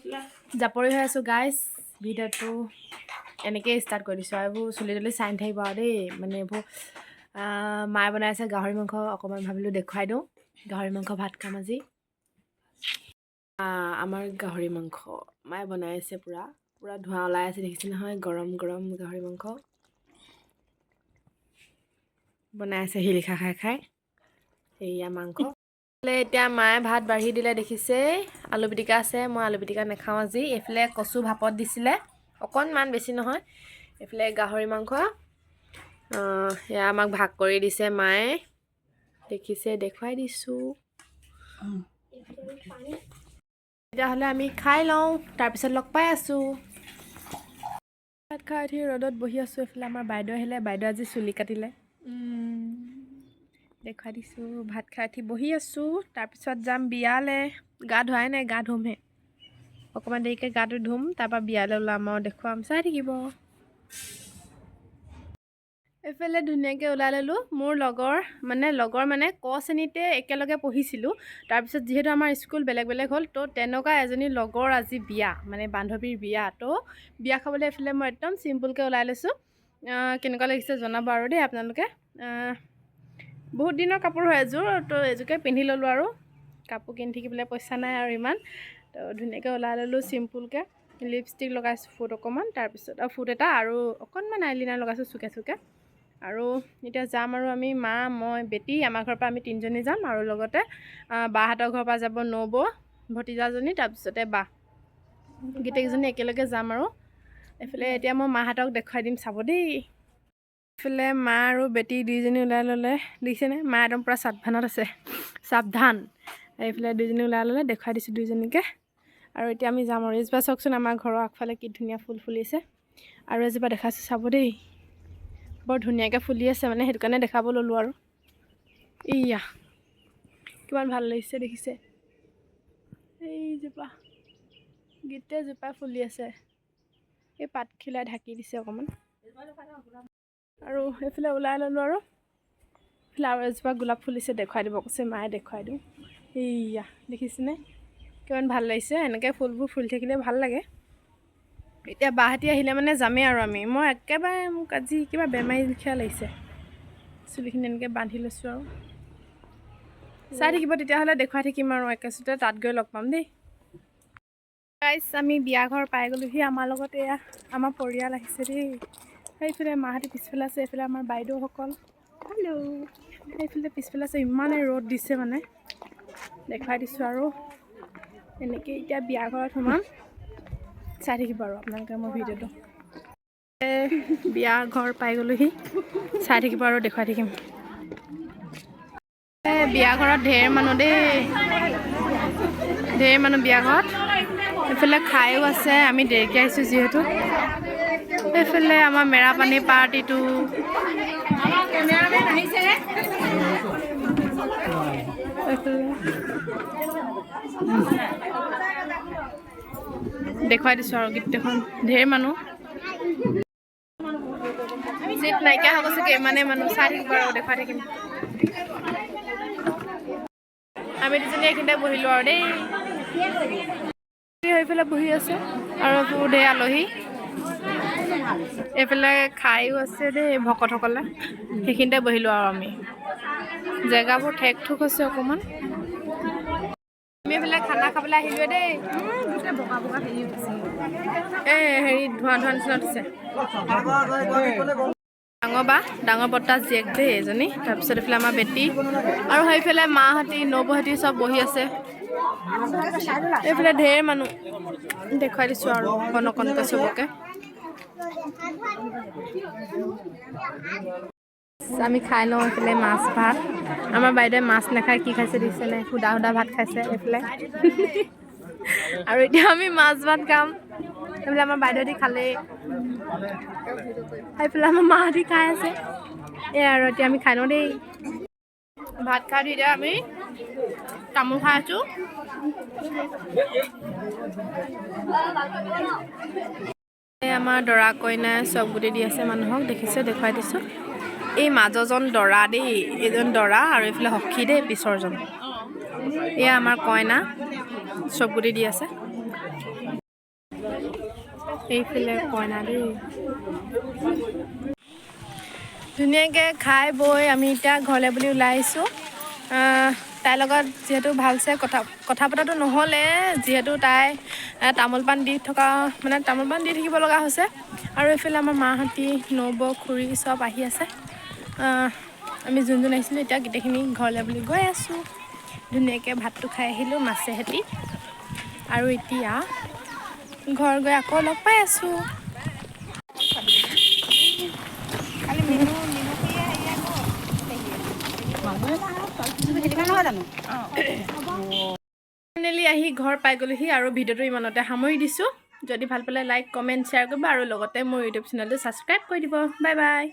জাপৰি হৈ আছোঁ গাইজ ভিডিঅ'টো এনেকৈ ষ্টাৰ্ট কৰি দিছোঁ আৰু এইবোৰ চুলি তুলি চাই থাকিব আৰু দেই মানে এইবোৰ মায়ে বনাইছে গাহৰি মাংস অকণমান ভাবিলোঁ দেখুৱাই দিওঁ গাহৰি মাংস ভাত খাম আজি আমাৰ গাহৰি মাংস মায়ে বনাই আছে পূৰা ধোঁৱা ওলাই আছে দেখিছে নহয় গৰম গৰম গাহৰি মাংস বনাই আছে শিলিখা খাই খাই সেয়া মাংস এতিয়া মায়ে ভাত বাঢ়ি দিলে দেখিছে আলু পিটিকা আছে মই আলু পিটিকা নাখাওঁ আজি এইফালে কচু ভাপত দিছিলে অকণমান বেছি নহয় এইফালে গাহৰি মাংস এয়া আমাক ভাগ কৰি দিছে মায়ে দেখিছে দেখুৱাই দিছোঁ তেতিয়াহ'লে আমি খাই লওঁ তাৰপিছত লগ পাই আছোঁ ভাত খাই উঠি ৰ'দত বহি আছোঁ এইফালে আমাৰ বাইদেউ আহিলে বাইদেউ আজি চুলি কাটিলে দেখুৱাই দিছোঁ ভাত খাই উঠি বহি আছোঁ তাৰপিছত যাম বিয়ালৈ গা ধোৱাই নাই গা ধুমহে অকণমান দেৰিকৈ গাটো ধুম তাৰপৰা বিয়ালৈ ওলাম আৰু দেখুৱাম চাই থাকিব এইফালে ধুনীয়াকৈ ওলাই ল'লোঁ মোৰ লগৰ মানে ক শ্ৰেণীতে একেলগে পঢ়িছিলোঁ তাৰপিছত যিহেতু আমাৰ স্কুল বেলেগ বেলেগ হ'ল তো তেনেকুৱা এজনী লগৰ আজি বিয়া মানে বান্ধৱীৰ বিয়া তো বিয়া খাবলৈ এইফালে মই একদম চিম্পুলকৈ ওলাই লৈছোঁ কেনেকুৱা লাগিছে জনাব আৰু দেই আপোনালোকে বহুত দিনৰ কাপোৰ হয় এযোৰ তো এযোৰকে পিন্ধি ল'লোঁ আৰু কাপোৰ কিনি থাকিবলৈ পইচা নাই আৰু ইমান তো ধুনীয়াকৈ ওলাই ল'লোঁ চিম্পুলকৈ লিপষ্টিক লগাইছোঁ ফুট অকণমান তাৰপিছত ফুট এটা আৰু অকণমান আইলিনাৰ লগাইছোঁ চুকে চুকে আৰু এতিয়া যাম আৰু আমি মা মই বেটি আমাৰ ঘৰৰ পৰা আমি তিনিজনী যাম আৰু লগতে বাহঁতৰ ঘৰৰ পৰা যাব নবৌ ভতিজাজনী তাৰপিছতে বা গোটেইকেইজনী একেলগে যাম আৰু এইফালে এতিয়া মই মাহঁতক দেখুৱাই দিম চাব দেই এইফালে মা আৰু বেটি দুইজনী ওলাই ল'লে দেখিছেনে মা একদম পূৰা সাৱধানত আছে সাৱধান এইফালে দুইজনী ওলাই ল'লে দেখুৱাই দিছোঁ দুইজনীকে আৰু এতিয়া আমি যাম আৰু এজোপা চাওকচোন আমাৰ ঘৰৰ আগফালে কি ধুনীয়া ফুল ফুলিছে আৰু এজোপা দেখাইছোঁ চাব দেই বৰ ধুনীয়াকৈ ফুলি আছে মানে সেইটো কাৰণে দেখাব ল'লোঁ আৰু ইয়া কিমান ভাল লাগিছে দেখিছে এইজোপা গোটেইজোপা ফুলি আছে এই পাতখিলাই ঢাকি দিছে অকণমান আৰু এইফালে ওলাই ল'লোঁ আৰু ফ্লাৱাৰ এজোপা গোলাপ ফুলিছে দেখুৱাই দিব কৈছে মায়ে দেখুৱাই দিওঁ এইয়া দেখিছেনে কিমান ভাল লাগিছে এনেকৈ ফুলবোৰ ফুলি থাকিলে ভাল লাগে এতিয়া বাহঁতি আহিলে মানে যামেই আৰু আমি মই একেবাৰে মোক আজি কিবা বেমাৰী লিখীয়া লাগিছে চুলিখিনি এনেকৈ বান্ধি লৈছোঁ আৰু চাই থাকিব তেতিয়াহ'লে দেখুৱাই থাকিম আৰু একেচোতে তাত গৈ লগ পাম দেই গাইজ আমি বিয়া ঘৰ পাই গ'লোহি আমাৰ লগত এয়া আমাৰ পৰিয়াল আহিছে দেই সেইফালে মাহঁতি পিছফালে আছে এইফালে আমাৰ বাইদেউসকল হেল্ল' সেইফালে পিছফালে আছে ইমানে ৰ'দ দিছে মানে দেখুৱাই দিছোঁ আৰু এনেকৈ এতিয়া বিয়া ঘৰত সোমাম চাই থাকিব আৰু আপোনালোকে মোৰ ভিডিঅ'টো বিয়া ঘৰ পাই গ'লোহি চাই থাকিব আৰু দেখুৱাই থাকিম বিয়া ঘৰত ঢেৰ মানুহ দেই ঢেৰ মানুহ বিয়া ঘৰত এইফালে খায়ো আছে আমি দেৰিকৈ আহিছোঁ যিহেতু এইফালে আমাৰ মেৰাপানী পাৰ্টিটো দেখুৱাই দিছোঁ আৰু গোটেইখন ঢেৰ মানুহ চিট নাইকিয়া হ'ব চাগে ইমানেই মানুহ চাই থাকিব আৰু দেখুৱাই থাকিম আমি দুজনী এইখিনিতে বহিলোঁ আৰু দেই সেইফালে বহি আছে আৰু ঢেৰ আলহী এইফালে খায়ো আছে দেই ভকতসকলে সেইখিনিতে বহিলোঁ আৰু আমি জেগাবোৰ ঠেক ঠুক হৈছে অকণমান আমি এইফালে খানা খাবলৈ আহিলোৱে দেই হেৰি ধোঁৱা নিচিনা উঠিছে ডাঙৰ বৰ্তা জীয়েক দেই এজনী তাৰপিছত এইফালে আমাৰ বেটি আৰু সেইফালে মাহঁতি নবৌহঁতি চব বহি আছে এইফালে ঢেৰ মানুহ দেখুৱাই দিছোঁ আৰু অকণ অকণকৈ চবকে আমি খাই লওঁ এইফালে মাছ ভাত আমাৰ বাইদেৱে মাছ নাখায় কি খাইছে দিছে নাই সুদা ভাত খাইছে এইফালে আৰু এতিয়া আমি মাছ ভাত খাম এইফালে আমাৰ বাইদেউহঁতি খালেই সেইফালে আমাৰ মাহঁতি খাই আছে এই আৰু এতিয়া আমি খাই লওঁ দেই ভাত খাই দি আমি তামোল খাই আছোঁ আমাৰ দৰা কইনা চব গোটেই দি আছে মানুহক দেখিছে দেখুৱাই দিছোঁ এই মাজৰজন দৰা দেই এইজন দৰা আৰু এইফালে সখী দেই পিছৰজন এয়া আমাৰ কইনা চব গোটেই দি আছে এইফালে কইনা দেই ধুনীয়াকৈ খাই বৈ আমি এতিয়া ঘৰলৈ বুলি ওলাই আহিছোঁ তাইৰ লগত যিহেতু ভালছে কথা পতাটো নহ'লে যিহেতু তাই তামোল পাণ দি থাকিব লগা হৈছে আৰু এইফালে আমাৰ মাহঁতি নবৌ খুৰী চব আহি আছে আমি যোন আহিছিলোঁ এতিয়া গোটেইখিনি ঘৰলৈ বুলি গৈ আছোঁ ধুনীয়াকৈ ভাতটো খাই আহিলোঁ মাছেহেঁতি আৰু এতিয়া ঘৰ গৈ আকৌ লগ পাই আছোঁ ফাইনেলি আহি ঘৰ পাই গ'লোহি আৰু ভিডিঅ'টো ইমানতে সামৰি দিছোঁ যদি ভাল পালে লাইক কমেণ্ট শ্বেয়াৰ কৰিব আৰু লগতে মোৰ ইউটিউব চেনেলটো ছাবস্ক্ৰাইব কৰি দিব বাই বাই